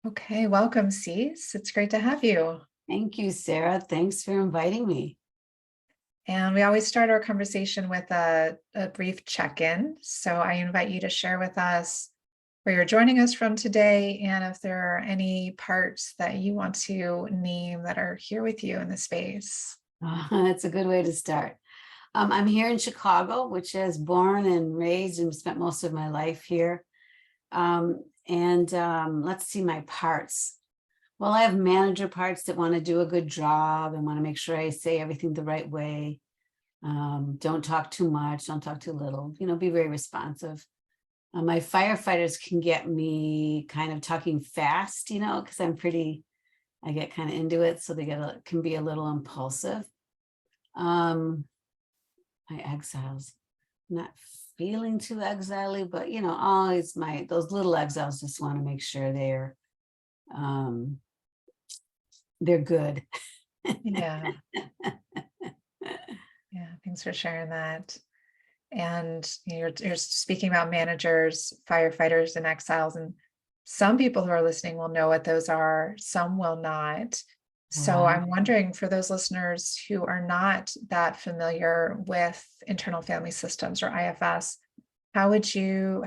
Okay, welcome, Cece. It's great to have you. Thank you, Sarah. Thanks for inviting me. And we always start our conversation with a brief check-in. So I invite you to share with us where you're joining us from today and if there are any parts that you want to name that are here with you in the space. That's a good way to start. I'm here in Chicago, which is born and raised and spent most of my life here. Let's see my parts. Well, I have manager parts that want to do a good job and want to make sure I say everything the right way. Don't talk too much, don't talk too little, be very responsive. My firefighters can get me kind of talking fast, because I get kind of into it. So can be a little impulsive. My exiles, not feeling too exile-y, but always those little exiles just want to make sure they're good. Yeah. Yeah, thanks for sharing that. And you're speaking about managers, firefighters, and exiles, and some people who are listening will know what those are, some will not. So Wow. I'm wondering for those listeners who are not that familiar with internal family systems or IFS, how would you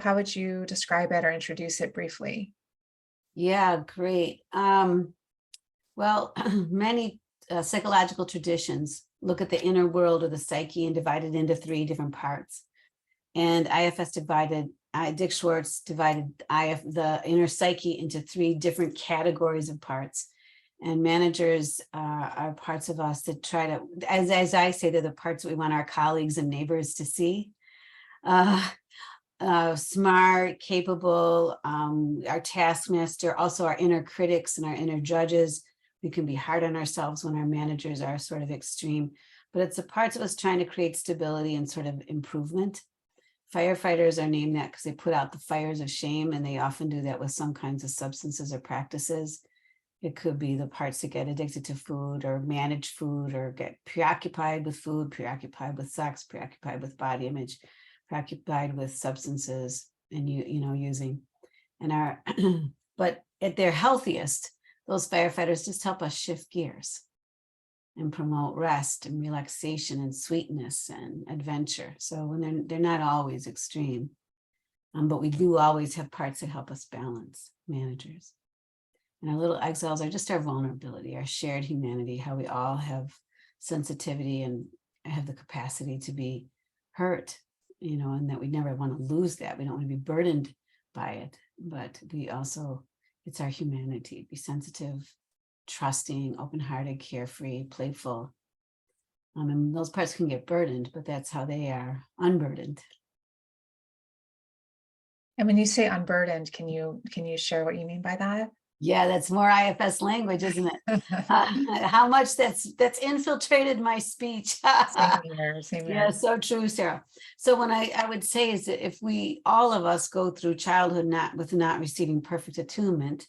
describe it or introduce it briefly? Yeah, great. Well, many psychological traditions look at the inner world or the psyche and divide it into three different parts. And Dick Schwartz divided the inner psyche into three different categories of parts. And managers are parts of us that try to, as I say, they're the parts that we want our colleagues and neighbors to see. Smart, capable, our taskmaster, also our inner critics and our inner judges. We can be hard on ourselves when our managers are sort of extreme, but it's the parts of us trying to create stability and sort of improvement. Firefighters are named that because they put out the fires of shame, and they often do that with some kinds of substances or practices. It could be the parts that get addicted to food or manage food or get preoccupied with food, preoccupied with sex, preoccupied with body image, preoccupied with substances and using. But at their healthiest, those firefighters just help us shift gears and promote rest and relaxation and sweetness and adventure. So when they're not always extreme, but we do always have parts that help us balance, managers. And our little exiles are just our vulnerability, our shared humanity, how we all have sensitivity and have the capacity to be hurt, and that we never want to lose that. We don't want to be burdened by it, but it's our humanity, be sensitive, trusting, open-hearted, carefree, playful. And those parts can get burdened, but that's how they are unburdened. And when you say unburdened, can you share what you mean by that? Yeah, that's more IFS language, isn't it? How much that's infiltrated my speech. Same here, same Yeah, here. so true, Sarah. So when I would say is that if all of us go through childhood not receiving perfect attunement,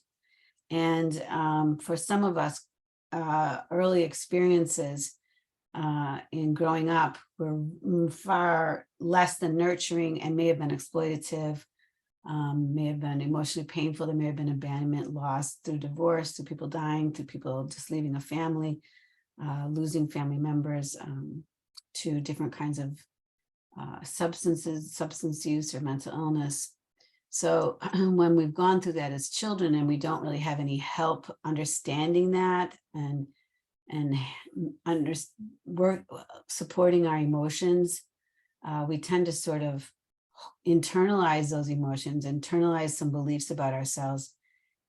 and for some of us, early experiences in growing up were far less than nurturing and may have been exploitative, may have been emotionally painful. There may have been abandonment, loss through divorce, through people dying, through people just leaving a family, losing family members to different kinds of substance use or mental illness. So when we've gone through that as children and we don't really have any help understanding that and supporting our emotions, we tend to sort of internalize those emotions, internalize some beliefs about ourselves,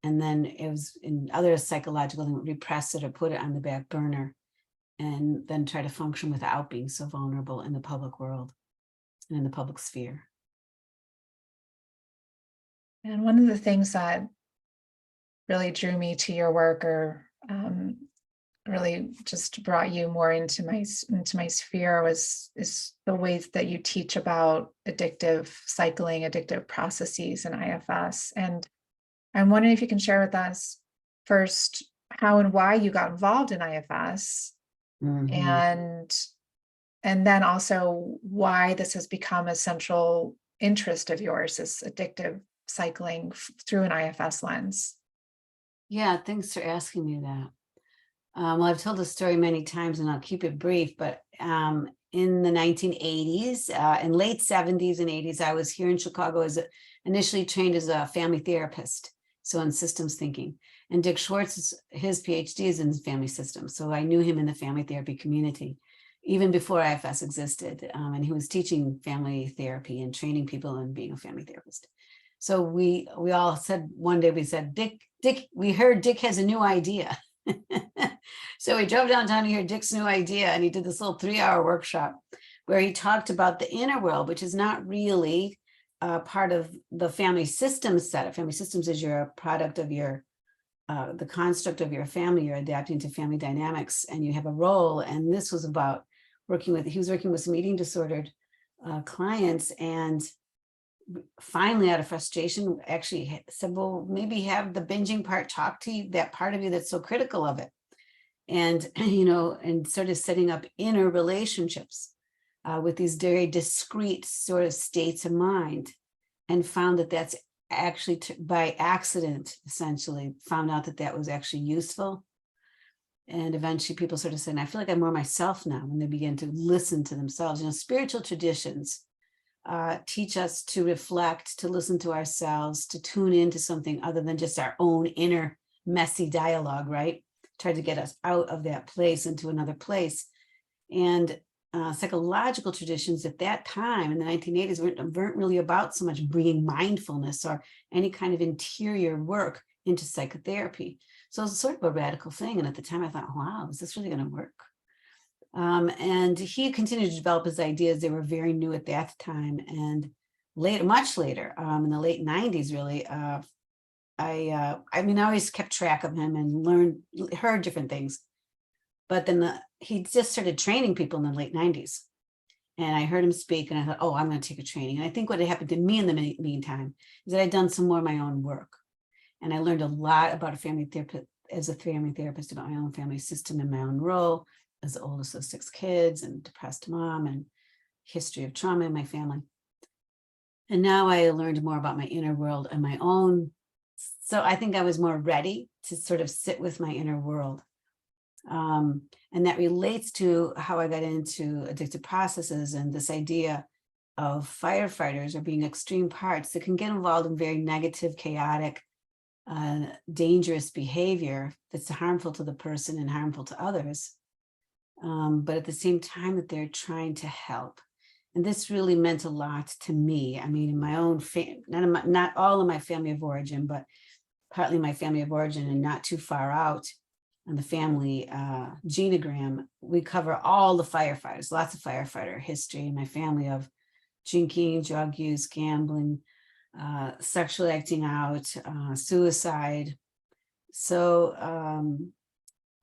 and then it was in other psychological things, repress it or put it on the back burner, and then try to function without being so vulnerable in the public world and in the public sphere. And one of the things that really drew me to your work, or really just brought you more into my sphere, is the ways that you teach about addictive cycling, addictive processes in IFS. And I'm wondering if you can share with us first how and why you got involved in IFS, Mm-hmm. and then also why this has become a central interest of yours, this addictive cycling through an IFS lens. Yeah, thanks for asking me that. Well, I've told the story many times and I'll keep it brief, but in the 1980s and late 70s and 80s, I was here in Chicago initially trained as a family therapist, so in systems thinking. And Dick Schwartz, his PhD is in family systems. So I knew him in the family therapy community, even before IFS existed. And he was teaching family therapy and training people in being a family therapist. So we all said one day, we said, Dick, we heard Dick has a new idea. So we drove downtown to hear Dick's new idea, and he did this little 3-hour workshop where he talked about the inner world, which is not really part of the family systems setup. Family systems is your product of your the construct of your family. You're adapting to family dynamics, and you have a role. And this was about he was working with some eating disordered clients, and finally, out of frustration, actually said, well, maybe have the binging part talk to you, that part of you that's so critical of it. And, and sort of setting up inner relationships with these very discrete sort of states of mind, and found that that's actually by accident, essentially found out that that was actually useful. And eventually people sort of said, I feel like I'm more myself now, when they begin to listen to themselves. Spiritual traditions teach us to reflect, to listen to ourselves, to tune into something other than just our own inner messy dialogue, right? Try to get us out of that place into another place. And psychological traditions at that time in the 1980s weren't really about so much bringing mindfulness or any kind of interior work into psychotherapy. So it was sort of a radical thing. And at the time I thought, wow, is this really going to work? And he continued to develop his ideas. They were very new at that time. And much later, in the late 90s, really, I always kept track of him and heard different things. But then he just started training people in the late 90s. And I heard him speak and I thought, oh, I'm going to take a training. And I think what had happened to me in the meantime is that I'd done some more of my own work. And I learned a lot about a family therapist, about my own family system and my own role as the oldest of 6 kids and depressed mom and history of trauma in my family. And now I learned more about my inner world and my own. So I think I was more ready to sort of sit with my inner world. And that relates to how I got into addictive processes and this idea of firefighters or being extreme parts that can get involved in very negative, chaotic, dangerous behavior that's harmful to the person and harmful to others. But at the same time that they're trying to help. And this really meant a lot to me. I mean, in my own family, not all of my family of origin, but partly my family of origin and not too far out on the family genogram, we cover all the firefighters, lots of firefighter history in my family of drinking, drug use, gambling, sexually acting out, suicide. So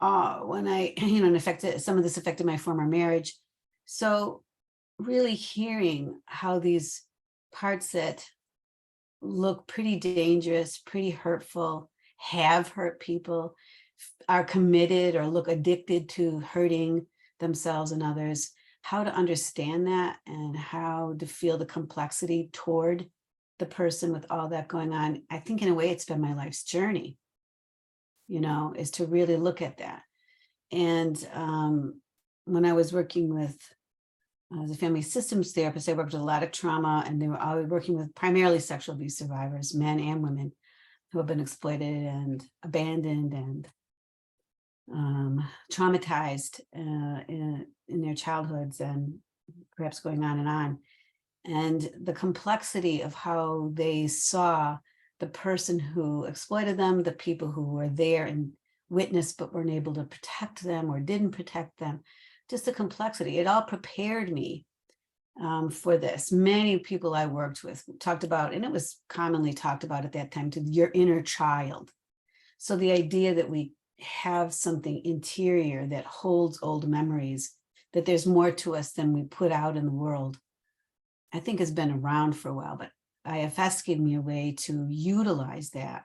when some of this affected my former marriage. So really hearing how these parts that look pretty dangerous, pretty hurtful, have hurt people, are committed or look addicted to hurting themselves and others, how to understand that and how to feel the complexity toward the person with all that going on. I think in a way it's been my life's journey, is to really look at that. And when I was working with as a family systems therapist, I worked with a lot of trauma, and they were always working with primarily sexual abuse survivors, men and women, who have been exploited and abandoned and traumatized in their childhoods, and perhaps going on and on. And the complexity of how they saw the person who exploited them, the people who were there and witnessed but weren't able to protect them or didn't protect them, just the complexity. It all prepared me for this. Many people I worked with talked about, and it was commonly talked about at that time, to your inner child. So the idea that we have something interior that holds old memories, that there's more to us than we put out in the world, I think has been around for a while, but IFS gave me a way to utilize that.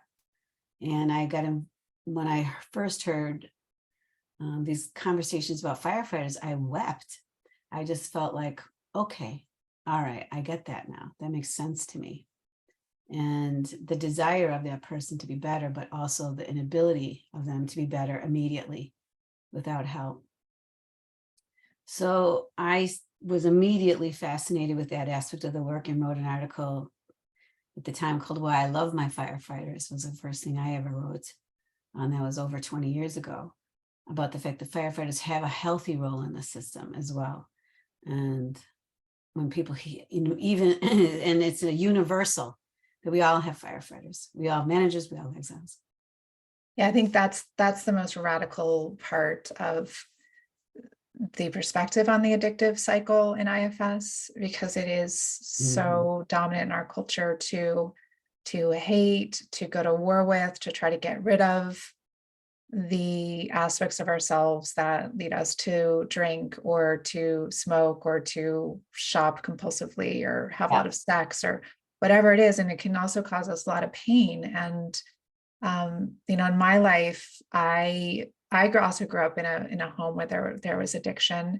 And when I first heard these conversations about firefighters, I wept. I just felt like, okay, all right, I get that now. That makes sense to me. and the desire of that person to be better, but also the inability of them to be better immediately without help. So I was immediately fascinated with that aspect of the work and wrote an article at the time called "Why I Love My Firefighters." Was the first thing I ever wrote, and that was over 20 years ago, about the fact that firefighters have a healthy role in the system as well. And when people, even, and it's a universal that we all have firefighters, we all have managers, we all have exiles. Yeah, I think that's the most radical part of the perspective on the addictive cycle in IFS, because it is so dominant in our culture to hate, to go to war with, to try to get rid of the aspects of ourselves that lead us to drink or to smoke or to shop compulsively or have a lot of sex or whatever it is. And it can also cause us a lot of pain. And in my life, I also grew up in a home where there was addiction.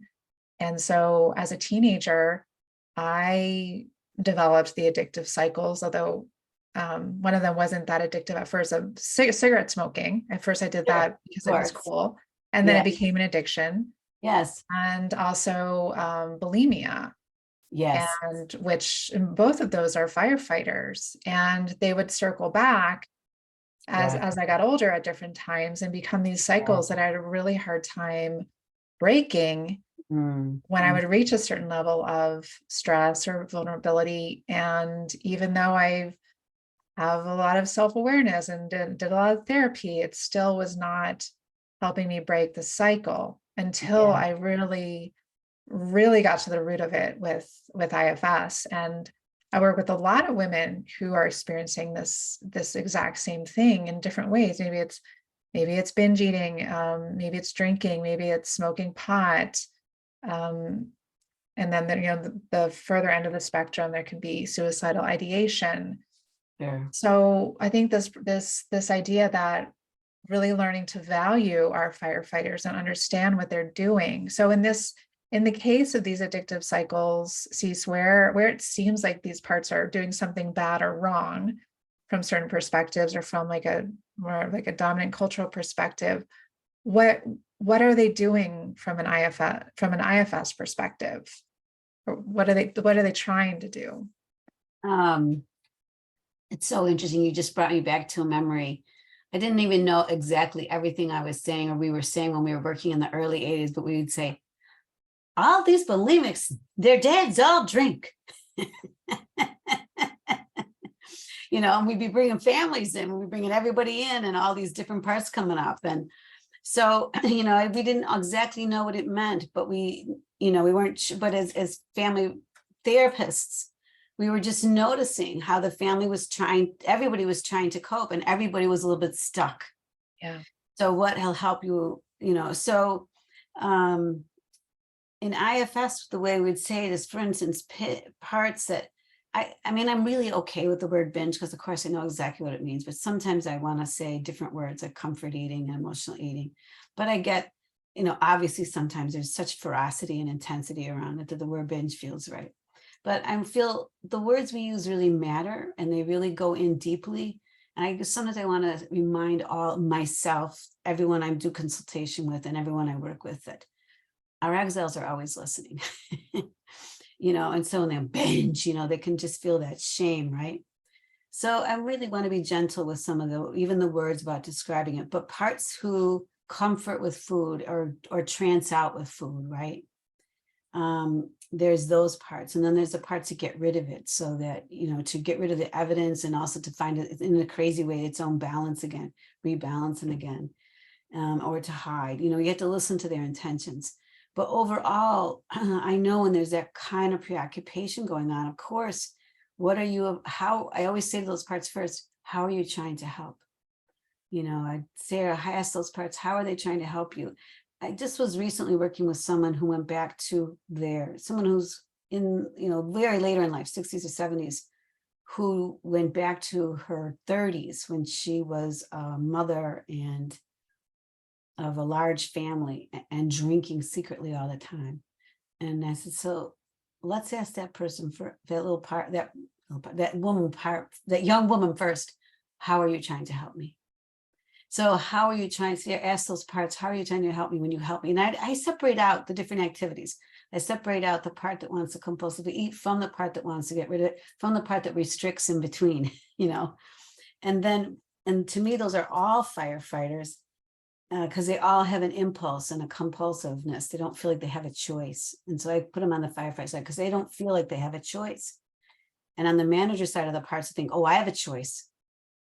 And so as a teenager, I developed the addictive cycles, although one of them wasn't that addictive at first, of cigarette smoking. At first I did that because it was cool. And then it became an addiction. Yes. And also bulimia. Yes. And which both of those are firefighters. And they would circle back as I got older at different times and become these cycles that I had a really hard time breaking when I would reach a certain level of stress or vulnerability. And even though I have a lot of self-awareness and did a lot of therapy, it still was not helping me break the cycle until I really, really got to the root of it with IFS. And I work with a lot of women who are experiencing this exact same thing in different ways. Maybe it's binge eating, maybe it's drinking, maybe it's smoking pot. And then the further end of the spectrum, there can be suicidal ideation. So I think this idea that really learning to value our firefighters and understand what they're doing. So in the case of these addictive cycles, Cece, where it seems like these parts are doing something bad or wrong from certain perspectives or from more like a dominant cultural perspective, what are they doing from an IFS perspective? Or what are they trying to do? It's so interesting. You just brought me back to a memory. I didn't even know exactly everything I was saying or we were saying when we were working in the early 80s, but we would say, all these bulimics, their dads all drink. And we'd be bringing families in, we'd be bringing everybody in and all these different parts coming up. And so, we didn't exactly know what it meant, but we weren't, but as family therapists, we were just noticing how the family everybody was trying to cope and everybody was a little bit stuck. Yeah. So what will help you, so in IFS, the way we'd say it is, for instance, parts that I'm really okay with the word binge because, of course, I know exactly what it means. But sometimes I want to say different words like comfort eating and emotional eating. But I get, obviously, sometimes there's such ferocity and intensity around it that the word binge feels right. But I feel the words we use really matter and they really go in deeply. And sometimes I want to remind myself, everyone I do consultation with and everyone I work with that our exiles are always listening, and so when they binge, they can just feel that shame, right? So I really want to be gentle with some of even the words about describing it, but parts who comfort with food or trance out with food, right? There's those parts. And then there's the parts to get rid of it so that, to get rid of the evidence and also to find it in a crazy way, its own balance again, rebalancing again, or to hide, you have to listen to their intentions. But overall, I know when there's that kind of preoccupation going on, of course, I always say to those parts first, how are you trying to help? I ask those parts, how are they trying to help you? I just was recently working with someone who went back to someone who's in, very later in life, 60s or 70s, who went back to her 30s when she was a mother and of a large family and drinking secretly all the time. And I said, so let's ask that person for that little part, that that woman part, that young woman first. How are you trying to help me? So how are you trying to ask those parts? How are you trying to help me when you help me? And I separate out the different activities. I separate out the part that wants to compulsively eat from the part that wants to get rid of it, from the part that restricts in between, and then, and to me, those are all firefighters because they all have an impulse and a compulsiveness. They don't feel like they have a choice. And so I put them on the firefighter side because they don't feel like they have a choice. And on the manager side of the parts, I think, oh, I have a choice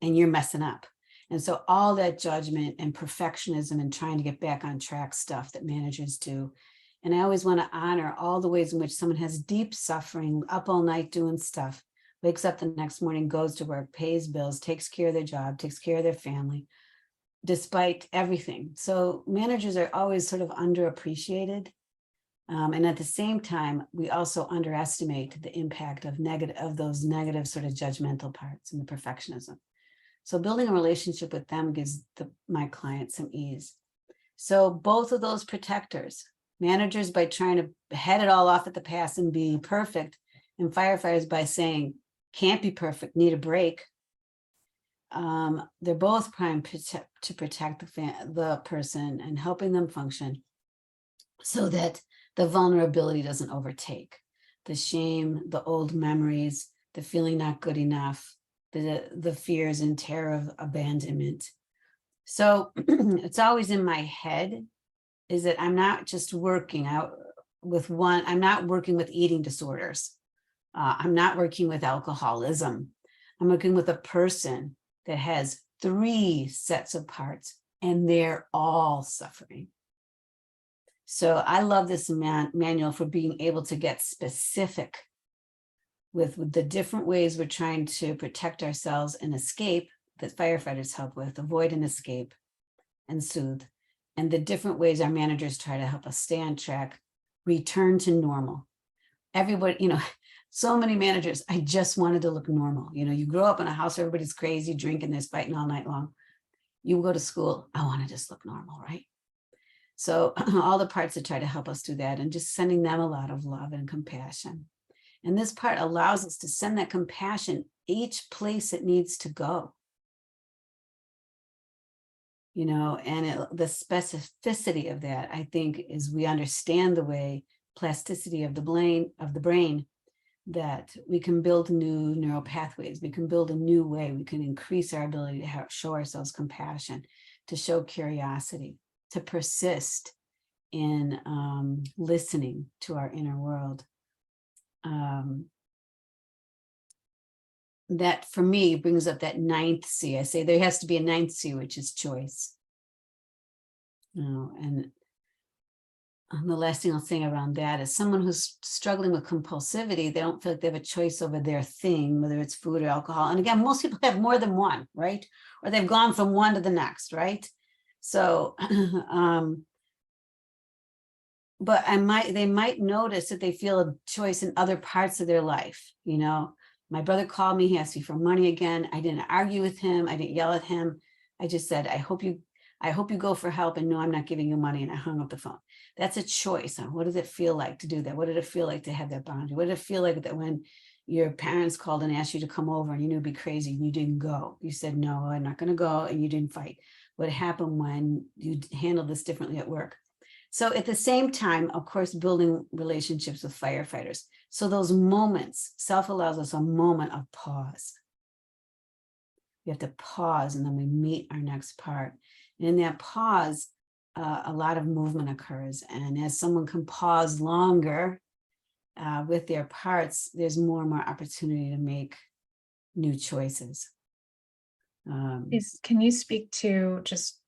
and you're messing up. And so all that judgment and perfectionism and trying to get back on track stuff that managers do. And I always want to honor all the ways in which someone has deep suffering, up all night doing stuff, wakes up the next morning, goes to work, pays bills, takes care of their job, takes care of their family, despite everything. So managers are always sort of underappreciated. And at the same time, we also underestimate the impact of those negative sort of judgmental parts and the perfectionism. So building a relationship with them gives my clients some ease. So both of those protectors, managers by trying to head it all off at the pass and be perfect, and firefighters by saying, can't be perfect, need a break. They're both primed to protect the person and helping them function so that the vulnerability doesn't overtake. The shame, the old memories, the feeling not good enough, the fears and terror of abandonment. So it's always in my head is that I'm not just working out with one, I'm not working with eating disorders. I'm not working with alcoholism. I'm working with a person that has 3 sets of parts and they're all suffering. So I love this manual for being able to get specific with the different ways we're trying to protect ourselves and escape that firefighters help with, avoid and escape and soothe, and the different ways our managers try to help us stay on track, return to normal. Everybody, so many managers, I just wanted to look normal. You grow up in a house where everybody's crazy, drinking, there's fighting all night long. You go to school, I want to just look normal, right? So all the parts that try to help us do that and just sending them a lot of love and compassion. And this part allows us to send that compassion each place it needs to go. And the specificity of that, I think, is we understand the way plasticity of the brain, that we can build new neural pathways. We can build a new way. We can increase our ability to show ourselves compassion, to show curiosity, to persist in listening to our inner world. That for me brings up that 9th C. I say there has to be a 9th C, which is choice. And the last thing I'll say around that is someone who's struggling with compulsivity, they don't feel like they have a choice over their thing, whether it's food or alcohol. And again, most people have more than one, right? Or they've gone from one to the next, right? So, but they might notice that they feel a choice in other parts of their life. My brother called me, he asked me for money again. I didn't argue with him. I didn't yell at him. I just said, I hope you go for help, and no, I'm not giving you money. And I hung up the phone. That's a choice. What does it feel like to do that? What did it feel like to have that boundary? What did it feel like that when your parents called and asked you to come over and you knew it'd be crazy and you didn't go? You said, no, I'm not going to go, and you didn't fight. What happened when you handled this differently at work? So at the same time, of course, building relationships with firefighters. So those moments, self allows us a moment of pause. We have to pause, and then we meet our next part. And in that pause, a lot of movement occurs. And as someone can pause longer with their parts, there's more and more opportunity to make new choices. Can you speak to just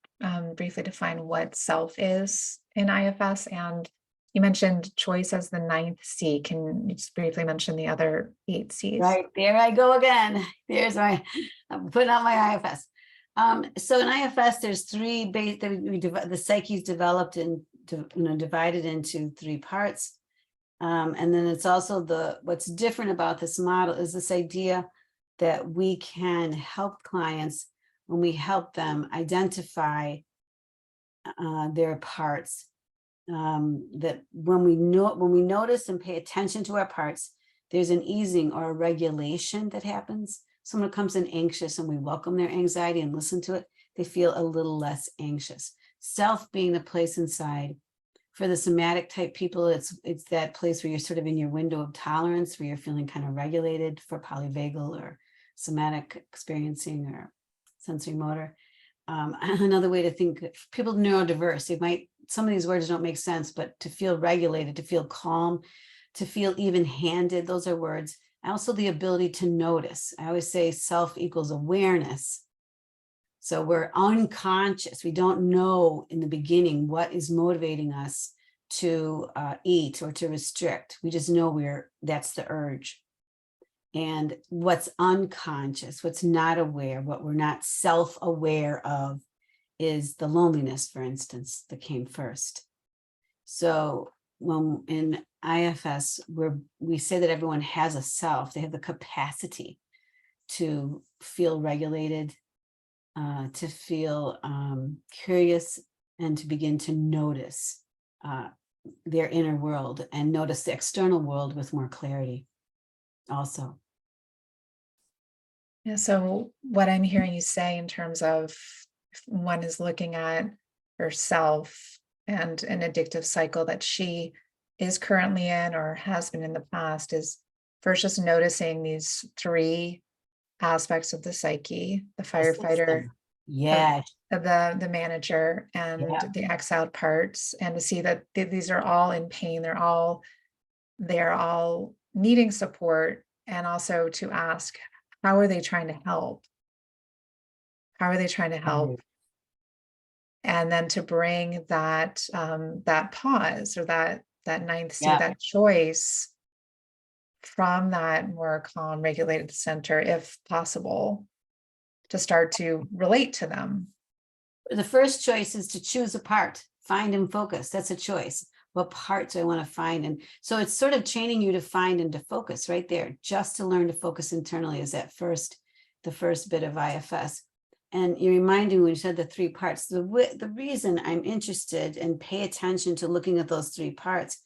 briefly define what self is in IFS? And you mentioned choice as the 9th C. Can you just briefly mention the other 8 Cs? Right, there I go again. I'm putting out my IFS. So in IFS, there's 3 base that the psyche's developed and divided into 3 parts. And then it's also what's different about this model is this idea that we can help clients when we help them identify their parts. That when we notice and pay attention to our parts, there's an easing or a regulation that happens. Someone comes in anxious and we welcome their anxiety and listen to it, they feel a little less anxious. Self being the place inside. For the somatic type people, it's that place where you're sort of in your window of tolerance, where you're feeling kind of regulated for polyvagal or somatic experiencing or sensory motor. Another way to think, people neurodiverse, they might, some of these words don't make sense, but to feel regulated, to feel calm, to feel even-handed, those are words. Also the ability to notice. I always say self equals awareness. So we're unconscious. We don't know in the beginning what is motivating us to eat or to restrict. We just know that's the urge. And what's unconscious, what's not aware, what we're not self-aware of is the loneliness, for instance, that came first. So when in IFS, we say that everyone has a self, they have the capacity to feel regulated, to feel curious, and to begin to notice their inner world and notice the external world with more clarity also. Yeah, so what I'm hearing you say in terms of if one is looking at herself and an addictive cycle that she is currently in or has been in the past is first just noticing these three aspects of the psyche, the firefighter, Yeah. the manager, and Yeah. the exiled parts, and to see that these are all in pain, they're all needing support, and also to ask, how are they trying to help? How are they trying to help? And then to bring that that pause or that ninth C, Yeah. that choice from that more calm, regulated center, if possible, to start to relate to them. The first choice is to choose a part, find and focus. That's a choice. What part do I want to find? And so it's sort of training you to find and to focus right there. Just to learn to focus internally is the first bit of IFS. And you reminded me when you said the three parts, the reason I'm interested and pay attention to looking at those three parts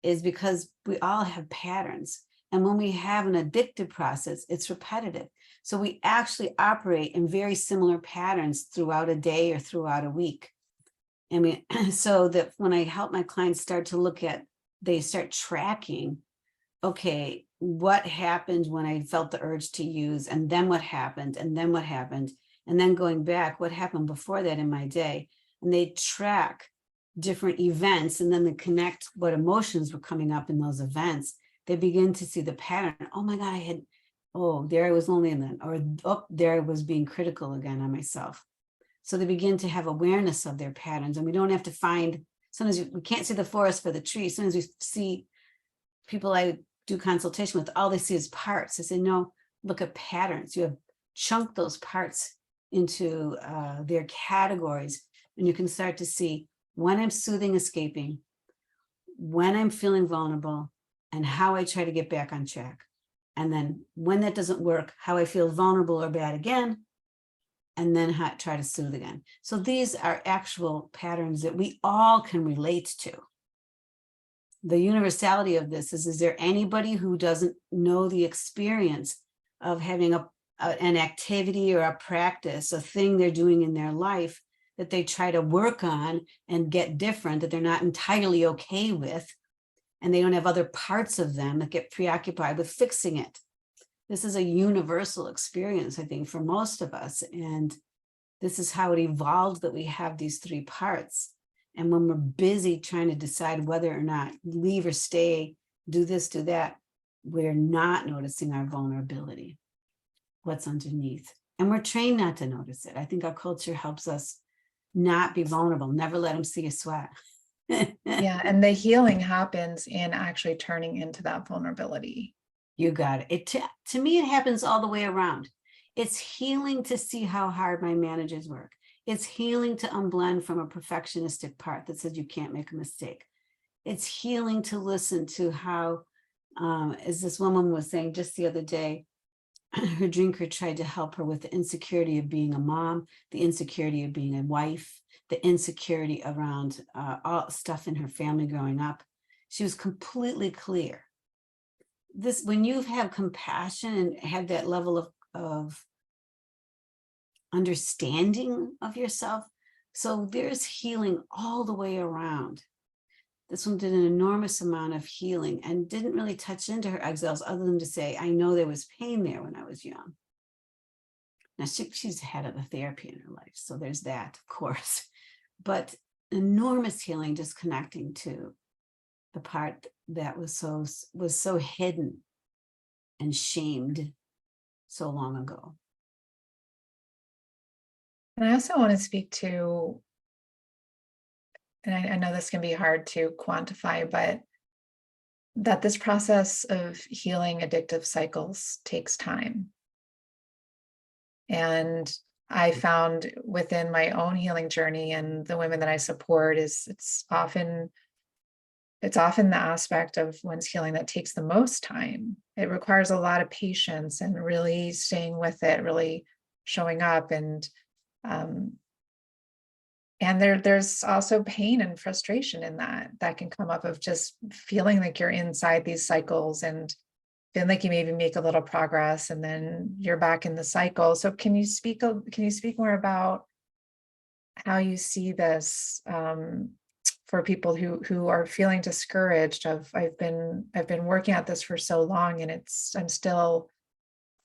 is because we all have patterns. And when we have an addictive process, it's repetitive. So we actually operate in very similar patterns throughout a day or throughout a week. So that when I help my clients start to look at, they start tracking, okay, what happened when I felt the urge to use, and then what happened, and then what happened, and then going back, what happened before that in my day. And they track different events, and then they connect what emotions were coming up in those events. They begin to see the pattern. Oh my God, there I was lonely, and then, or oh, there I was being critical again on myself. So they begin to have awareness of their patterns, and we don't have to find, sometimes we can't see the forest for the trees. Sometimes we see people I do consultation with, all they see is parts. I say, no, look at patterns. You have chunked those parts into their categories, and you can start to see when I'm soothing, escaping, when I'm feeling vulnerable, and how I try to get back on track. And then when that doesn't work, how I feel vulnerable or bad again, and then try to soothe again. So these are actual patterns that we all can relate to. The universality of this is there anybody who doesn't know the experience of having an activity or a practice, a thing they're doing in their life that they try to work on and get different, that they're not entirely okay with, and they don't have other parts of them that get preoccupied with fixing it? This is a universal experience, I think, for most of us. And this is how it evolved, that we have these three parts. And when we're busy trying to decide whether or not leave or stay, do this, do that, we're not noticing our vulnerability, what's underneath. And we're trained not to notice it. I think our culture helps us not be vulnerable. Never let them see you sweat. Yeah, and the healing happens in actually turning into that vulnerability. You got it. To me, it happens all the way around. It's healing to see how hard my managers work. It's healing to unblend from a perfectionistic part that says you can't make a mistake. It's healing to listen to how, as this woman was saying just the other day, her drinker tried to help her with the insecurity of being a mom, the insecurity of being a wife, the insecurity around all stuff in her family growing up. She was completely clear this, when you have compassion and have that level of understanding of yourself, so there's healing all the way around. This one did an enormous amount of healing and didn't really touch into her exhales other than to say, I know there was pain there when I was young. Now she's had other therapy in her life, so there's that, of course, but enormous healing, just connecting to the part that was so hidden and shamed so long ago. And I also want to speak to, and I know this can be hard to quantify, but that this process of healing addictive cycles takes time. And I found within my own healing journey and the women that I support is it's often the aspect of one's healing that takes the most time. It requires a lot of patience and really staying with it, really showing up, and there's also pain and frustration in that can come up of just feeling like you're inside these cycles and feeling like you maybe make a little progress and then you're back in the cycle. So can you speak more about how you see this for people who are feeling discouraged of I've been working at this for so long and I'm still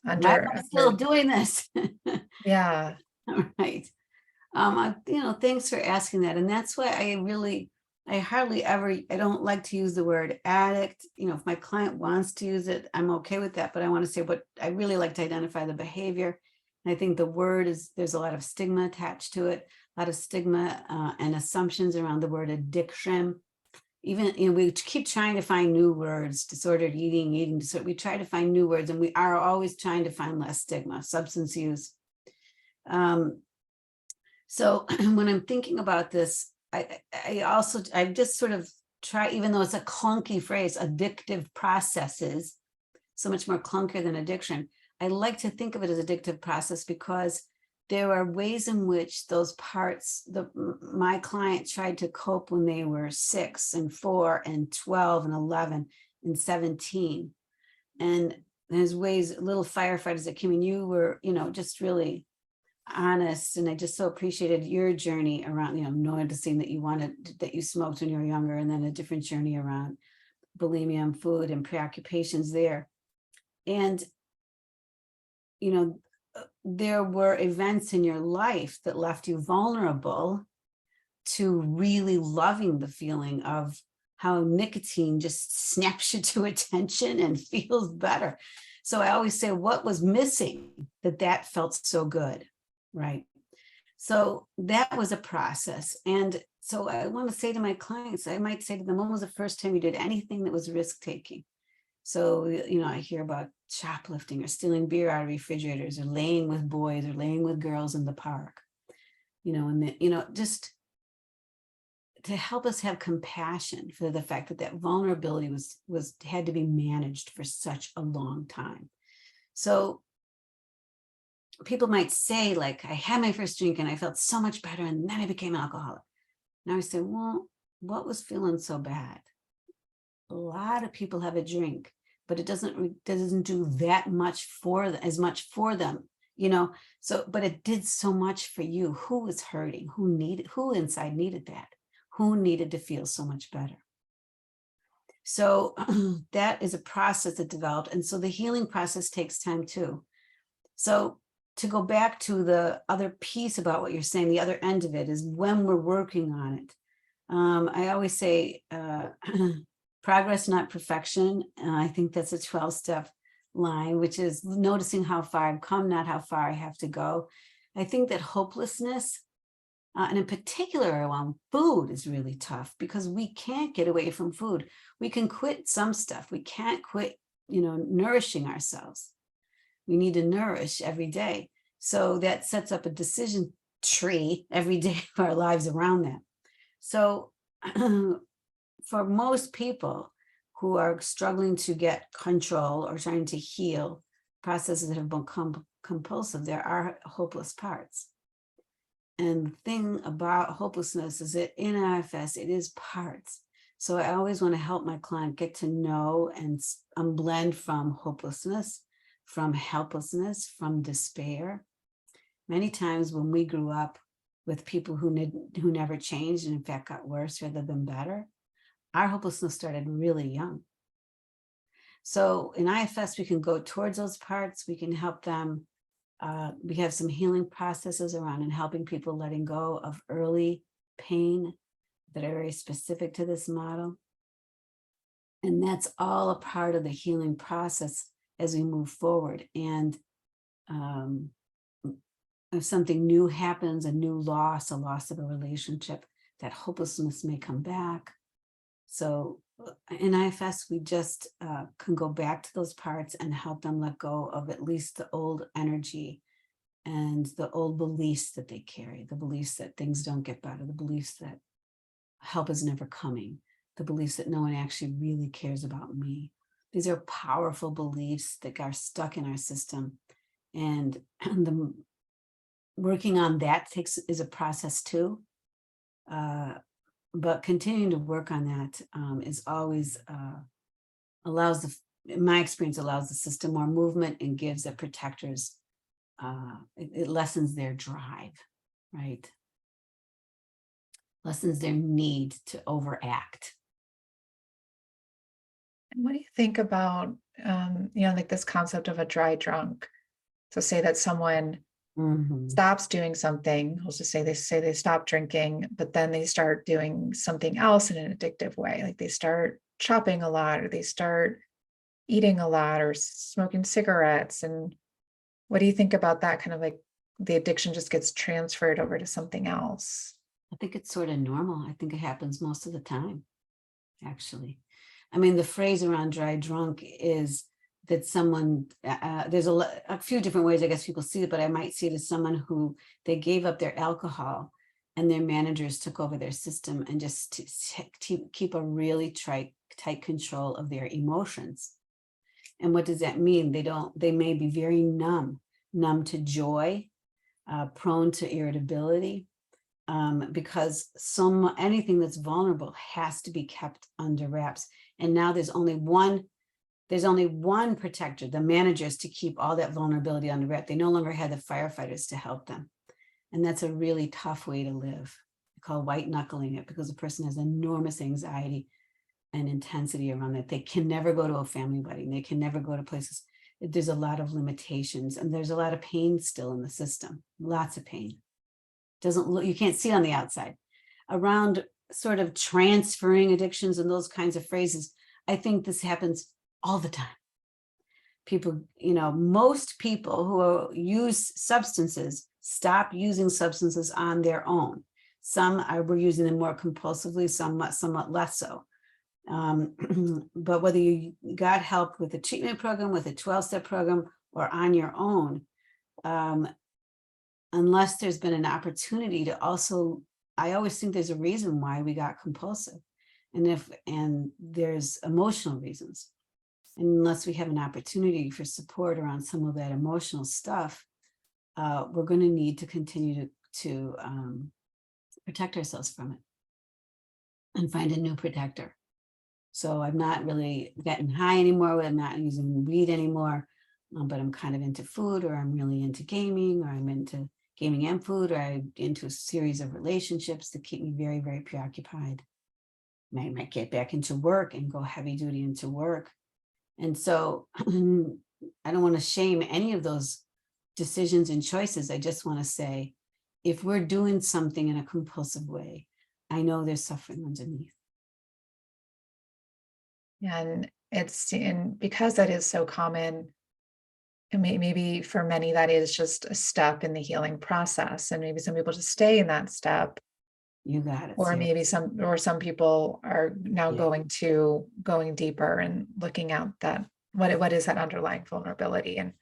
Why am I still doing this? Yeah. All right. Thanks for asking that. And that's why I don't like to use the word addict. If my client wants to use it, I'm okay with that. But I want to say what I really like to identify the behavior. And I think the word there's a lot of stigma attached to it, a lot of stigma and assumptions around the word addiction. Even, we keep trying to find new words, disordered eating disorder. We try to find new words, and we are always trying to find less stigma, substance use. So when I'm thinking about this, I just sort of try, even though it's a clunky phrase, addictive processes, so much more clunkier than addiction. I like to think of it as addictive process because there are ways in which those parts, my client tried to cope when they were 6 and 4 and 12 and 11 and 17. And there's ways, little firefighters that came in, you were, just really honest, and I just so appreciated your journey around, noticing that you smoked when you were younger, and then a different journey around bulimia and food and preoccupations there. And there were events in your life that left you vulnerable to really loving the feeling of how nicotine just snaps you to attention and feels better. So I always say, what was missing that felt so good? Right. So that was a process. And so I want to say to my clients, I might say to them, when was the first time you did anything that was risk taking? So, I hear about shoplifting or stealing beer out of refrigerators or laying with boys or laying with girls in the park, just to help us have compassion for the fact that vulnerability had to be managed for such a long time. So people might say, like, I had my first drink and I felt so much better, and then I became an alcoholic. Now I say, well, what was feeling so bad? A lot of people have a drink, but it doesn't do that much as much for them, so, but it did so much for you. Who was hurting? Who inside needed that? Who needed to feel so much better? So that is a process that developed. And so the healing process takes time too. So to go back to the other piece about what you're saying, the other end of it is when we're working on it. I always say progress, not perfection. I think that's a 12-step line, which is noticing how far I've come, not how far I have to go. I think that hopelessness, and in particular around food, is really tough because we can't get away from food. We can quit some stuff. We can't quit, nourishing ourselves. We need to nourish every day. So that sets up a decision tree every day of our lives around that. So for most people who are struggling to get control or trying to heal processes that have become compulsive, there are hopeless parts. And the thing about hopelessness is that in IFS, it is parts. So I always want to help my client get to know and blend from hopelessness, from helplessness, from despair. Many times when we grew up with people who never changed and in fact got worse rather than better, our hopelessness started really young. So in IFS, we can go towards those parts. We can help them. We have some healing processes around and helping people letting go of early pain that are very specific to this model. And that's all a part of the healing process as we move forward. And if something new happens, a new loss, a loss of a relationship, that hopelessness may come back. So in IFS, we just can go back to those parts and help them let go of at least the old energy and the old beliefs that they carry, the beliefs that things don't get better, the beliefs that help is never coming, the beliefs that no one actually really cares about me. These are powerful beliefs that are stuck in our system. And the working on that is a process too. But continuing to work on that is always in my experience, allows the system more movement and gives the protectors, it lessens their drive, right? Lessens their need to overact. And what do you think about, like this concept of a dry drunk? So say that someone stops doing something, let's just say they stop drinking, but then they start doing something else in an addictive way. Like they start shopping a lot, or they start eating a lot, or smoking cigarettes. And what do you think about that? Kind of like the addiction just gets transferred over to something else. I think it's sort of normal. I think it happens most of the time, actually. I mean, the phrase around dry drunk is that someone, there's a few different ways I guess people see it, but I might see it as someone who they gave up their alcohol and their managers took over their system and just keep a really tight control of their emotions. And what does that mean? They may be very numb to joy, prone to irritability, because anything that's vulnerable has to be kept under wraps. And now there's only one protector, the managers, to keep all that vulnerability under wrap. They no longer have the firefighters to help them. And that's a really tough way to live. I call white knuckling it, because the person has enormous anxiety and intensity around it. They can never go to a family wedding. They can never go to places. There's a lot of limitations, and there's a lot of pain still in the system, lots of pain. You can't see on the outside. Around sort of transferring addictions and those kinds of phrases, I think this happens all the time. People, most people who use substances stop using substances on their own. Some were using them more compulsively, somewhat less so. But whether you got help with a treatment program, with a 12-step program, or on your own, unless there's been an opportunity to also, I always think there's a reason why we got compulsive. And there's emotional reasons. And unless we have an opportunity for support around some of that emotional stuff, we're going to need to continue to protect ourselves from it and find a new protector. So I'm not really getting high anymore. I'm not using weed anymore, but I'm kind of into food, or I'm really into gaming, or I'm into gaming and food, or I'm into a series of relationships that keep me very, very preoccupied. I might get back into work and go heavy duty into work. And so I don't want to shame any of those decisions and choices. I just want to say, if we're doing something in a compulsive way, I know there's suffering underneath. And because that is so common, and maybe for many that is just a step in the healing process, and maybe some people just stay in that step. You got it. Or maybe some people are now going deeper and looking at that, what is that underlying vulnerability, and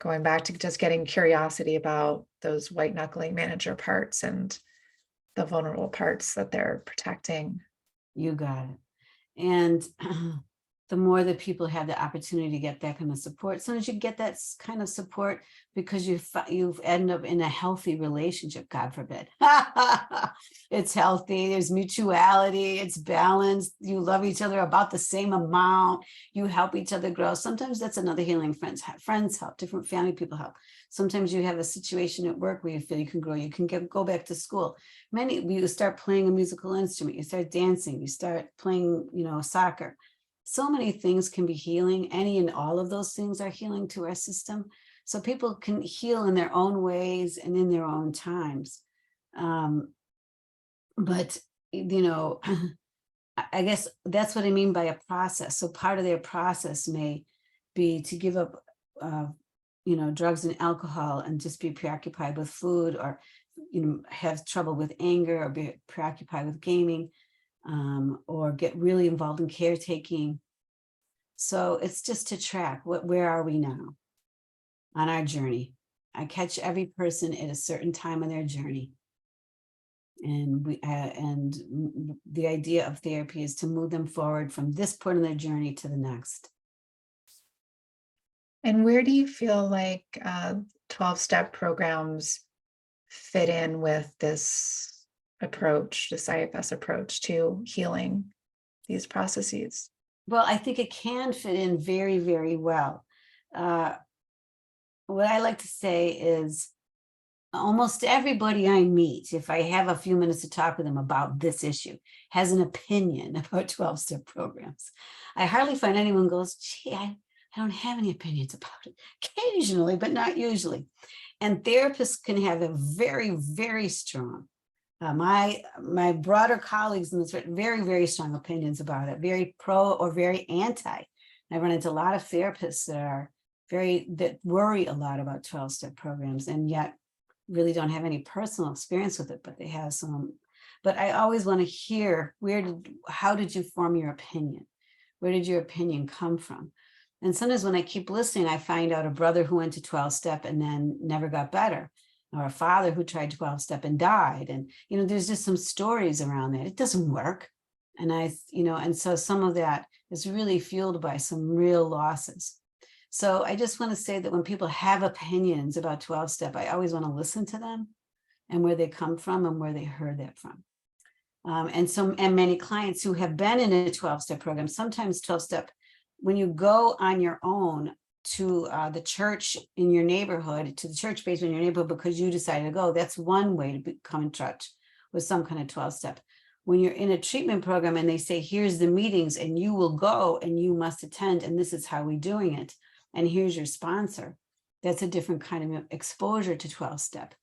going back to just getting curiosity about those white knuckling manager parts and the vulnerable parts that they're protecting. You got it. And the more that people have the opportunity to get that kind of support. As soon as you get that kind of support, because you've ended up in a healthy relationship, God forbid. It's healthy, there's mutuality, it's balanced, you love each other about the same amount, you help each other grow. Sometimes that's another healing. Friends help, different family people help. Sometimes you have a situation at work where you feel you can grow, you can go back to school. You start playing a musical instrument, you start dancing, you start playing, soccer. So many things can be healing. Any and all of those things are healing to our system. So people can heal in their own ways and in their own times. But, I guess that's what I mean by a process. So part of their process may be to give up, drugs and alcohol and just be preoccupied with food, or, have trouble with anger, or be preoccupied with gaming, or get really involved in caretaking. So it's just to track where are we now on our journey. I catch every person at a certain time in their journey. And the idea of therapy is to move them forward from this point in their journey to the next. And where do you feel like 12-step programs fit in with this approach, this IFS approach to healing these processes? Well, I think it can fit in very, very well. What I like to say is almost everybody I meet, if I have a few minutes to talk with them about this issue, has an opinion about 12-step programs. I hardly find anyone goes, gee, I don't have any opinions about it. Occasionally, but not usually. And therapists can have a very, very strong, my broader colleagues in this, very, very strong opinions about it, very pro or very anti. I run into a lot of therapists that worry a lot about 12-step programs, and yet really don't have any personal experience with it, but they have some. But I always want to hear, how did you form your opinion? Where did your opinion come from? And sometimes when I keep listening, I find out a brother who went to 12-step and then never got better, or a father who tried 12-step and died. And, there's just some stories around that. It doesn't work. And and so some of that is really fueled by some real losses. So I just want to say that when people have opinions about 12-step, I always want to listen to them and where they come from and where they heard that from. And many clients who have been in a 12-step program, sometimes 12-step, when you go on your own to the church in your neighborhood, to the church basement in your neighborhood because you decided to go, that's one way to come in touch with some kind of 12-step. When you're in a treatment program and they say, here's the meetings and you will go and you must attend and this is how we're doing it, and here's your sponsor, that's a different kind of exposure to 12-step.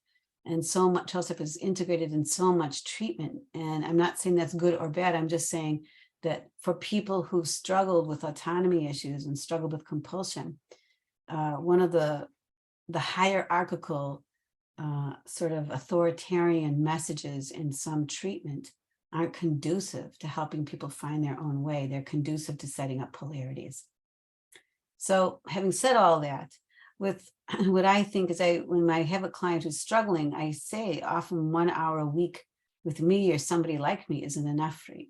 And so much 12-step is integrated in so much treatment. And I'm not saying that's good or bad. I'm just saying that for people who've struggled with autonomy issues and struggled with compulsion, one of the hierarchical sort of authoritarian messages in some treatment aren't conducive to helping people find their own way. They're conducive to setting up polarities. So having said all that, with what I think is when I have a client who's struggling, I say often 1 hour a week with me or somebody like me isn't enough for you.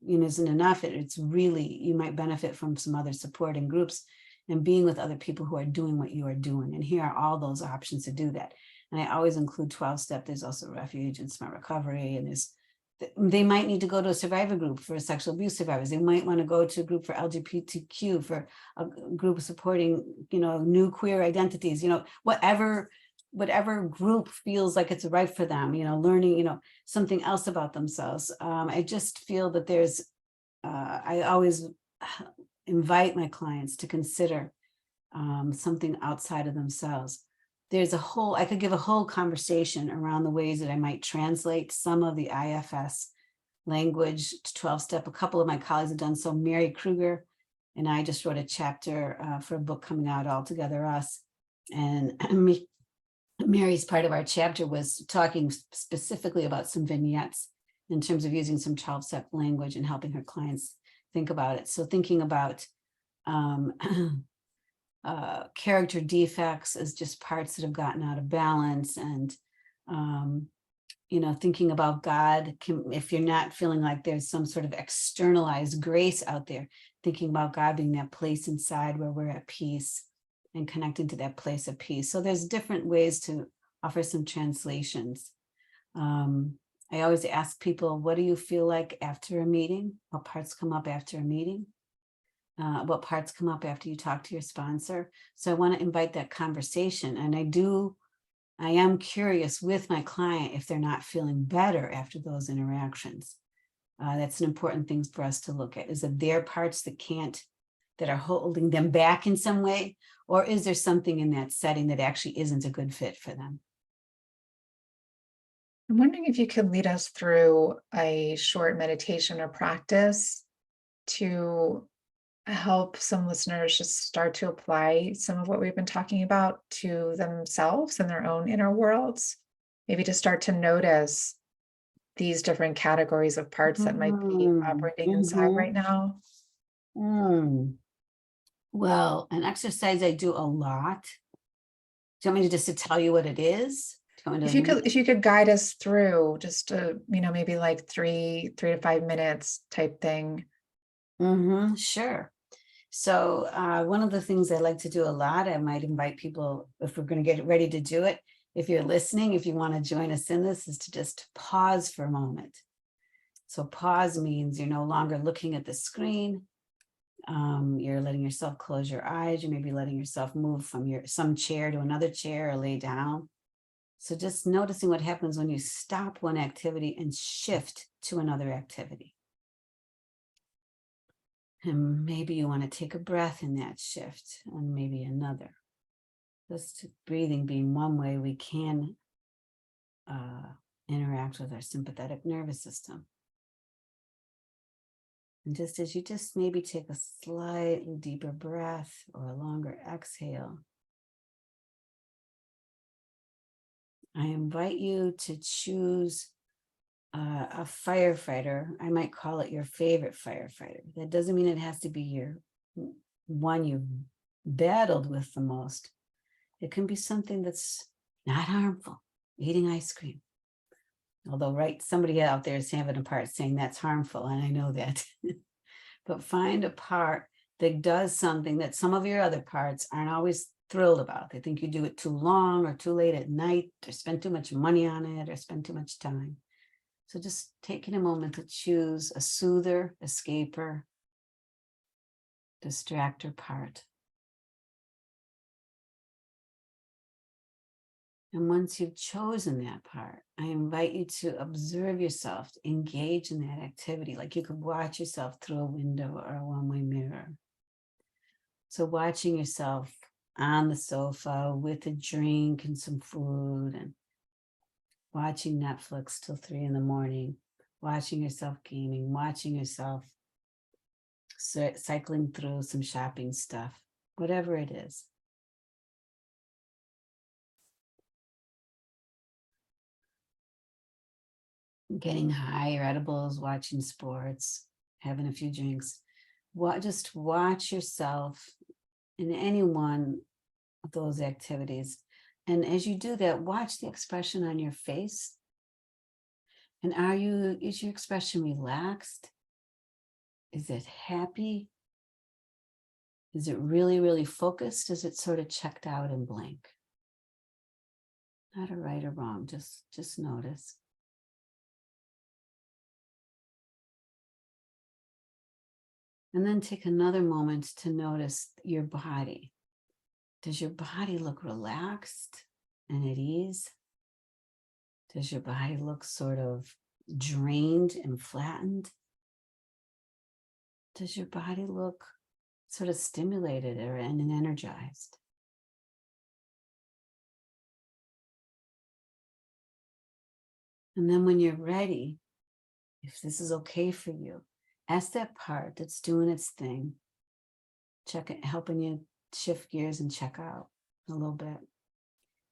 Isn't enough. It's really, you might benefit from some other support and groups and being with other people who are doing what you are doing. And here are all those options to do that. And I always include 12-step. There's also Refuge and Smart Recovery. And they might need to go to a survivor group for sexual abuse survivors. They might want to go to a group for LGBTQ, for a group supporting, new queer identities, whatever group feels like it's right for them, learning, something else about themselves. I just feel that I always invite my clients to consider something outside of themselves. I could give a whole conversation around the ways that I might translate some of the IFS language to 12-step. A couple of my colleagues have done so. Mary Kruger and I just wrote a chapter for a book coming out, All Together Us. And Mary's part of our chapter was talking specifically about some vignettes in terms of using some 12-step language and helping her clients think about it. So thinking about character defects as just parts that have gotten out of balance, and thinking about God, if you're not feeling like there's some sort of externalized grace out there, thinking about God being that place inside where we're at peace and connecting to that place of peace. So there's different ways to offer some translations. I always ask people, what do you feel like after a meeting? What parts come up after a meeting? What parts come up after you talk to your sponsor? So I want to invite that conversation. And I am curious with my client if they're not feeling better after those interactions. That's an important thing for us to look at. Is it their parts that are holding them back in some way? Or is there something in that setting that actually isn't a good fit for them? I'm wondering if you could lead us through a short meditation or practice to help some listeners just start to apply some of what we've been talking about to themselves and their own inner worlds. Maybe to start to notice these different categories of parts that might be operating inside right now. Well, an exercise I do a lot. Do you want me to just to tell you what it is? Do you want me to If you could guide us through just maybe like 3 to 5 minutes type thing. Sure. So one of the things I like to do a lot, I might invite people, if we're going to get ready to do it, if you're listening, if you want to join us in this, is to just pause for a moment. So pause means you're no longer looking at the screen. You're letting yourself close your eyes. You may be letting yourself move from some chair to another chair or lay down. So just noticing what happens when you stop one activity and shift to another activity. And maybe you want to take a breath in that shift and maybe another. Just breathing being one way we can interact with our sympathetic nervous system. And just as you just maybe take a slightly deeper breath or a longer exhale, I invite you to choose a firefighter. I might call it your favorite firefighter. That doesn't mean it has to be your one you've battled with the most. It can be something that's not harmful, eating ice cream. Although, somebody out there is having a part saying that's harmful, and I know that. But find a part that does something that some of your other parts aren't always thrilled about. They think you do it too long or too late at night, or spend too much money on it, or spend too much time. So just taking a moment to choose a soother, escaper, distractor part. And once you've chosen that part, I invite you to observe yourself, to engage in that activity, like you could watch yourself through a window or a one-way mirror. So watching yourself on the sofa with a drink and some food, and watching Netflix till 3 a.m, watching yourself gaming, watching yourself cycling through some shopping stuff, whatever it is. Getting high or edibles, watching sports, having a few drinks. Just watch yourself in any one of those activities. And as you do that, watch the expression on your face. And is your expression relaxed? Is it happy? Is it really, really focused? Is it sort of checked out and blank? Not a right or wrong, just notice. And then take another moment to notice your body. Does your body look relaxed and at ease? Does your body look sort of drained and flattened? Does your body look sort of stimulated and energized? And then when you're ready, if this is okay for you, ask that part that's doing its thing, helping you shift gears and check out a little bit.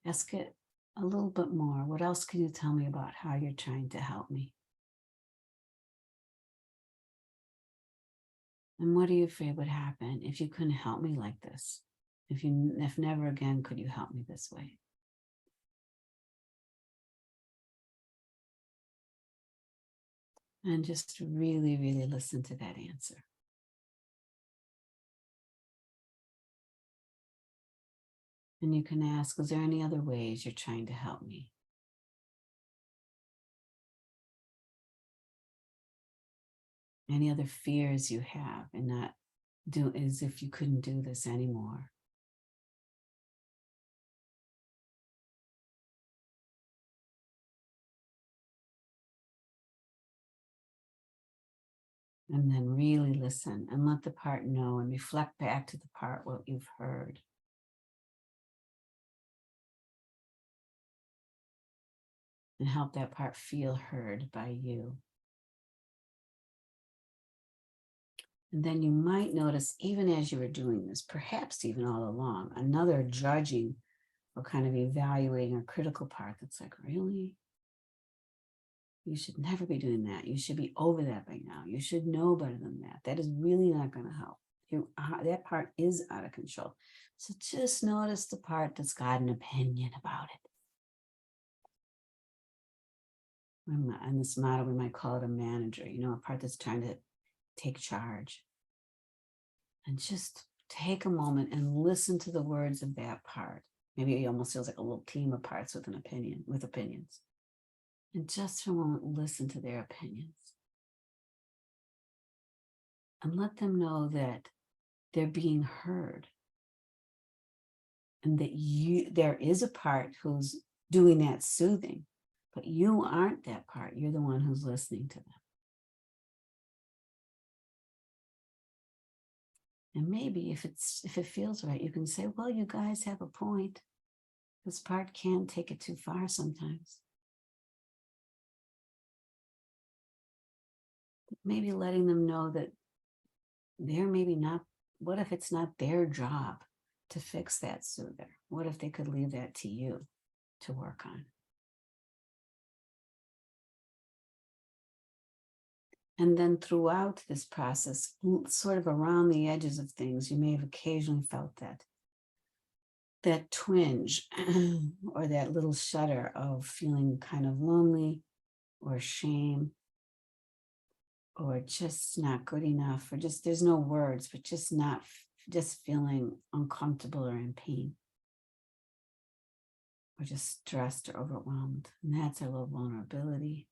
Ask it a little bit more. What else can you tell me about how you're trying to help me? And what are you afraid would happen if you couldn't help me like this? If never again could you help me this way? And just really, really listen to that answer. And you can ask, is there any other ways you're trying to help me? Any other fears you have and not do as if you couldn't do this anymore? And then really listen and let the part know and reflect back to the part what you've heard. And help that part feel heard by you. And then you might notice, even as you were doing this, perhaps even all along, another judging or kind of evaluating or critical part that's like, really? You should never be doing that. You should be over that by now. You should know better than that. That is really not going to help. That part is out of control. So just notice the part that's got an opinion about it. In this model, we might call it a manager, a part that's trying to take charge. And just take a moment and listen to the words of that part. Maybe it almost feels like a little team of parts with opinions. And just for a moment, listen to their opinions. And let them know that they're being heard. And that there is a part who's doing that soothing, but you aren't that part. You're the one who's listening to them. And maybe if it feels right, you can say, well, you guys have a point. This part can take it too far sometimes. But maybe letting them know that they're maybe not, what if it's not their job to fix that soother? What if they could leave that to you to work on? And then throughout this process, sort of around the edges of things, you may have occasionally felt that twinge or that little shudder of feeling kind of lonely or shame or just not good enough, or just there's no words, but just feeling uncomfortable or in pain or just stressed or overwhelmed. And that's our little vulnerability.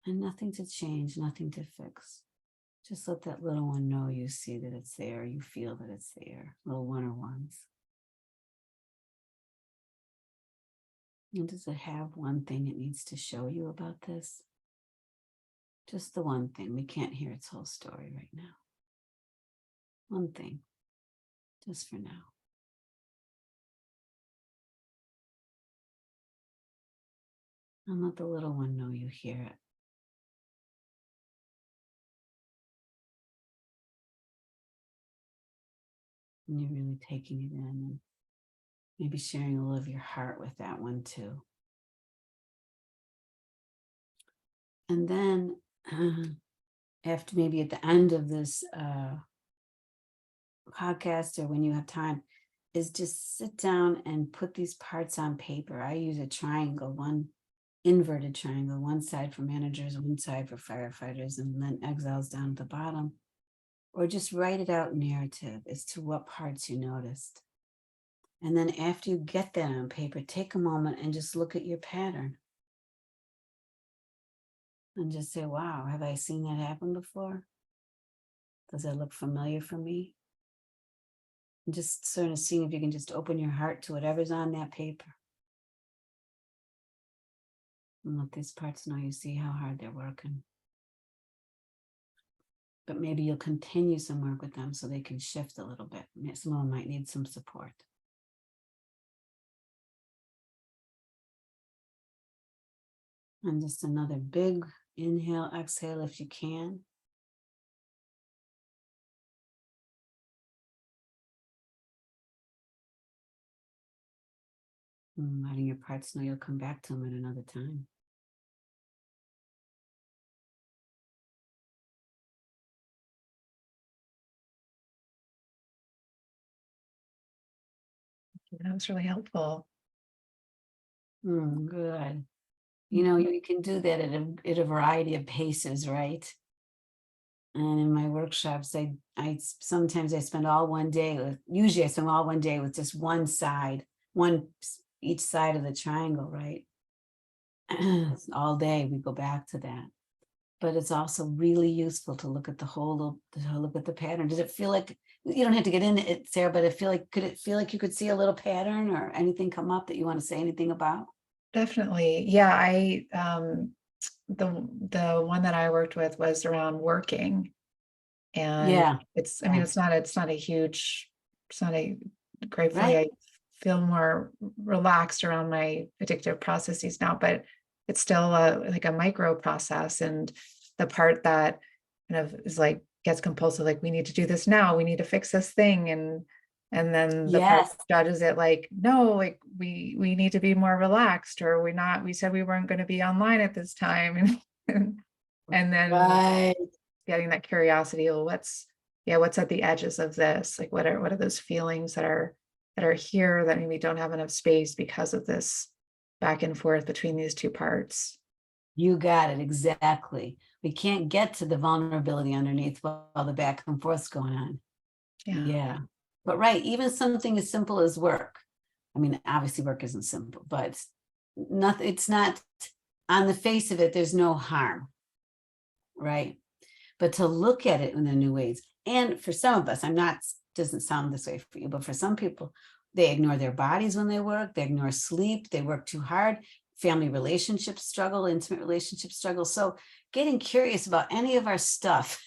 And nothing to change, nothing to fix. Just let that little one know you see that it's there, you feel that it's there, little one-on-ones. And does it have one thing it needs to show you about this? Just the one thing. We can't hear its whole story right now. One thing, just for now. And let the little one know you hear it. And you're really taking it in and maybe sharing a little of your heart with that one too. And then after maybe at the end of this podcast or when you have time, is just sit down and put these parts on paper. I use a triangle, one inverted triangle, one side for managers, one side for firefighters, and then exiles down at the bottom. Or just write it out narrative as to what parts you noticed. And then after you get that on paper, take a moment and just look at your pattern. And just say, wow, have I seen that happen before? Does it look familiar for me? And just sort of seeing if you can just open your heart to whatever's on that paper. And let these parts know you see how hard they're working. But maybe you'll continue some work with them so they can shift a little bit. Some of them might need some support. And just another big inhale, exhale if you can. And letting your parts know you'll come back to them at another time. That was really helpful. Good. You can do that at a variety of paces, right? And in my workshops, sometimes I spend all one day with, usually I spend all one day with just one side, each side of the triangle, right? All day we go back to that. But it's also really useful to look at to look at the pattern. Does it feel like, you don't have to get into it, Sarah, but could it feel like you could see a little pattern or anything come up that you want to say anything about? Definitely. Yeah, the one that I worked with was around working. And Yeah, it's, I mean, yeah, it's not a huge, it's not a, gratefully, right. I feel more relaxed around my addictive processes now, but it's still like a micro process. And the part that kind of is like, gets compulsive, like, we need to do this now, we need to fix this thing. And then the part Yes, that judges it like, no, like we need to be more relaxed, or we said we weren't going to be online at this time. And then right. getting that curiosity, well, what's at the edges of this? Like, what are those feelings that are here that maybe don't have enough space because of this back and forth between these two parts? You got it, exactly. We can't get to the vulnerability underneath while the back and forth's going on. Yeah, Yeah. But right, even something as simple as work. I mean, obviously work isn't simple, but it's not, on the face of it, there's no harm, right? But to look at it in the new ways. And for some of us, doesn't sound this way for you, but for some people, they ignore their bodies when they work, they ignore sleep, they work too hard, family relationships struggle, intimate relationships struggle. So getting curious about any of our stuff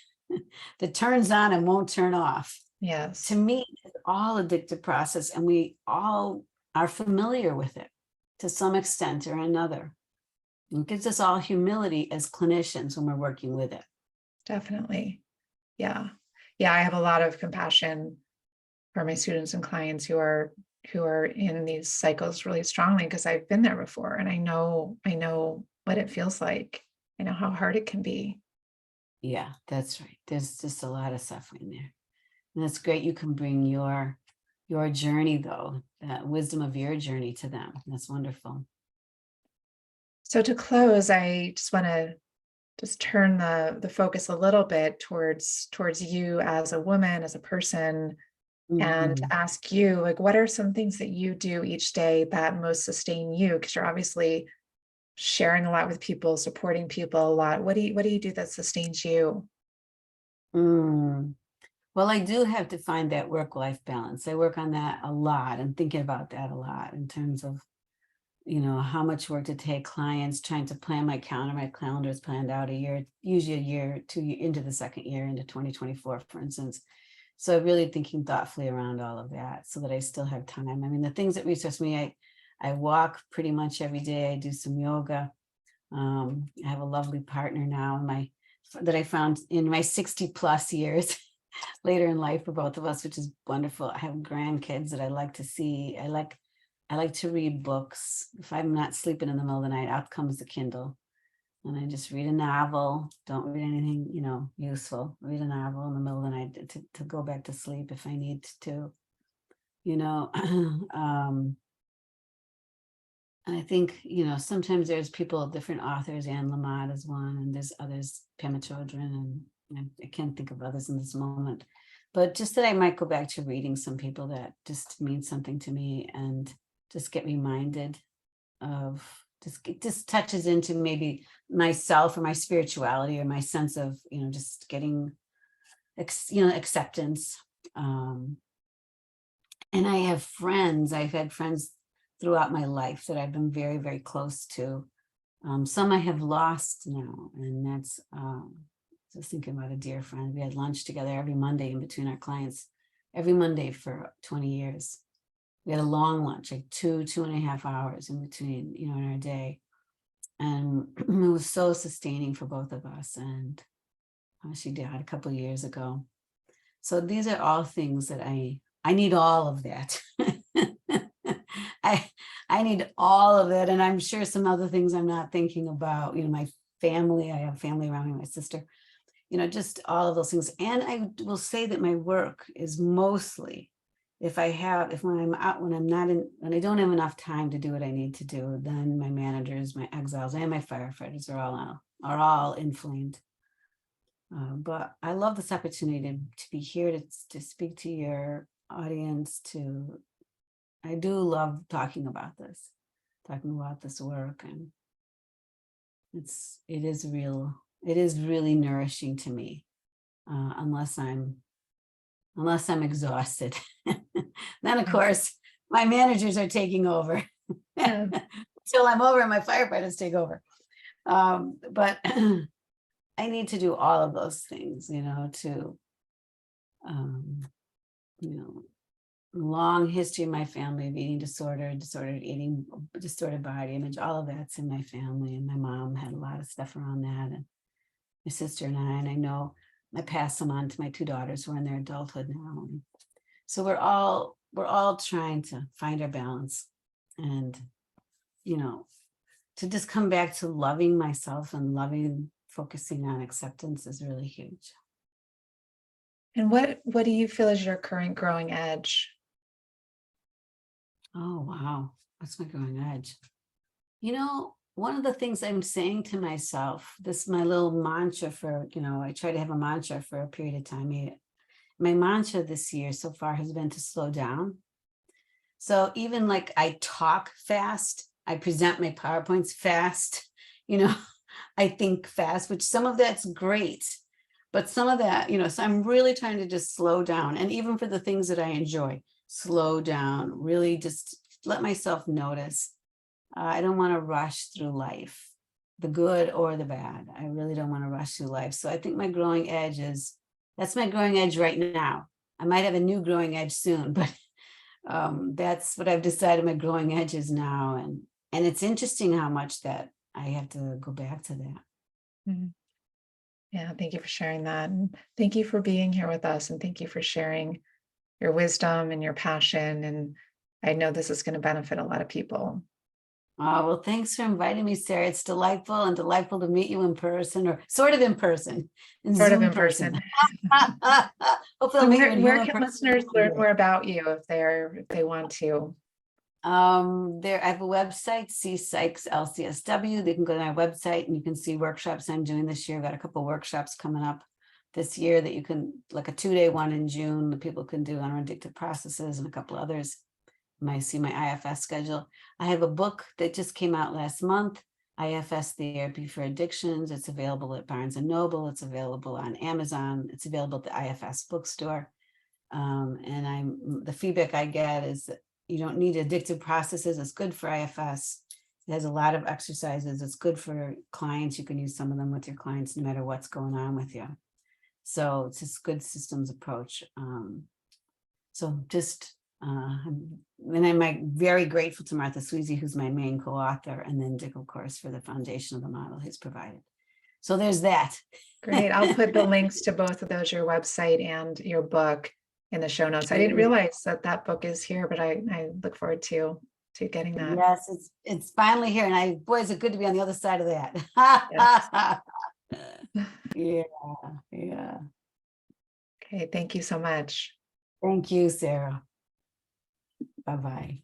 that turns on and won't turn off, to yes, me, it's all addictive process, and we all are familiar with it to some extent or another. It gives us all humility as clinicians when we're working with it. definitely. Yeah. Yeah, I have a lot of compassion for my students and clients who are in these cycles really strongly, because I've been there before, and I know what it feels like. I know how hard it can be. Yeah, that's right. There's just a lot of suffering there. And that's great. You can bring your journey, though, that wisdom of your journey to them. That's wonderful. So to close, I just want to just turn the focus a little bit towards you as a woman, as a person, and Mhm. ask you, like, what are some things that you do each day that most sustain you? Because you're obviously sharing a lot with people, supporting people a lot. What do you do that sustains you? Mm. Well, I do have to find that work-life balance. I work on that a lot and thinking about that a lot in terms of, how much work to take clients, trying to plan my calendar. My calendar is planned out a year, usually a year, 2 year into the second year, into 2024, for instance. So really thinking thoughtfully around all of that so that I still have time. I mean, the things that resource me, I walk pretty much every day. I do some yoga. I have a lovely partner now that I found in my 60 plus years later in life for both of us, which is wonderful. I have grandkids that I like to see. I like to read books. If I'm not sleeping in the middle of the night, out comes the Kindle. And I just read a novel. Don't read anything, useful. Read a novel in the middle of the night to go back to sleep if I need to, you know. And I think, sometimes there's people, different authors, Anne Lamott is one, and there's others, Pema Chodron, and I can't think of others in this moment. But just that I might go back to reading some people that just mean something to me and just get reminded of, it just touches into maybe myself or my spirituality or my sense of, just getting, acceptance. Um, and I've had friends throughout my life that I've been very, very close to. Some I have lost now, and that's just thinking about a dear friend. We had lunch together every Monday in between our clients, every Monday for 20 years. We had a long lunch, like 2.5 hours in between, in our day. And it was so sustaining for both of us. And she died a couple of years ago. So these are all things that I need all of that. I I need all of it. And I'm sure some other things I'm not thinking about, my family, I have family around me, my sister, just all of those things. And I will say that my work is mostly, when I'm out, when I don't have enough time to do what I need to do, then my managers, my exiles, and my firefighters are all inflamed. But I love this opportunity to be here to speak to your audience. I do love talking about this work, and it is really nourishing to me, unless I'm exhausted. Then of course my managers are taking over. Yeah. Till I'm over and my firefighters take over. But I need to do all of those things, to, long history in my family of eating disorder, disordered eating, distorted body image, all of that's in my family. And my mom had a lot of stuff around that, and my sister and I know I passed them on to my 2 daughters who are in their adulthood now. And so we're all trying to find our balance, and, to just come back to loving myself and focusing on acceptance is really huge. And what do you feel is your current growing edge? Oh, wow. What's my growing edge? One of the things I'm saying to myself, this is my little mantra for, I try to have a mantra for a period of time. My mantra this year so far has been to slow down. So even like I talk fast, I present my PowerPoints fast, I think fast, which some of that's great, but some of that, so I'm really trying to just slow down. And even for the things that I enjoy, slow down, really just let myself notice. I don't want to rush through life, the good or the bad. I really don't want to rush through life. So I think my growing edge that's my growing edge right now. I might have a new growing edge soon, but that's what I've decided my growing edge is now. And it's interesting how much that I have to go back to that. Mm-hmm. Yeah, thank you for sharing that. And thank you for being here with us. And thank you for sharing your wisdom and your passion. And I know this is going to benefit a lot of people. Oh, well, thanks for inviting me, Sarah. It's delightful to meet you in person, or sort of in person, Sort of Zoom in person. Hopefully So I'll meet you in where human can person. listeners learn more about you if they want to? I have a website, Cece Sykes LCSW. They can go to my website and you can see workshops I'm doing this year. I've got a couple of workshops coming up this year that you can, like a 2-day one in June that people can do on addictive processes, and a couple of others. You might see my IFS schedule. I have a book that just came out last month, IFS Therapy for Addictions. It's available at Barnes & Noble. It's available on Amazon. It's available at the IFS bookstore. And the feedback I get is that you don't need addictive processes. It's good for IFS. It has a lot of exercises. It's good for clients. You can use some of them with your clients no matter what's going on with you. So it's just good systems approach. And I'm very grateful to Martha Sweezy, who's my main co-author, and then Dick, of course, for the foundation of the model he's provided. So there's that. Great. I'll put the links to both of those, your website and your book, in the show notes. I didn't realize that book is here, but I look forward to getting that. Yes, it's finally here, and boy, is it good to be on the other side of that. Yes. Yeah. Okay, thank you so much. Thank you, Sarah. Bye-bye.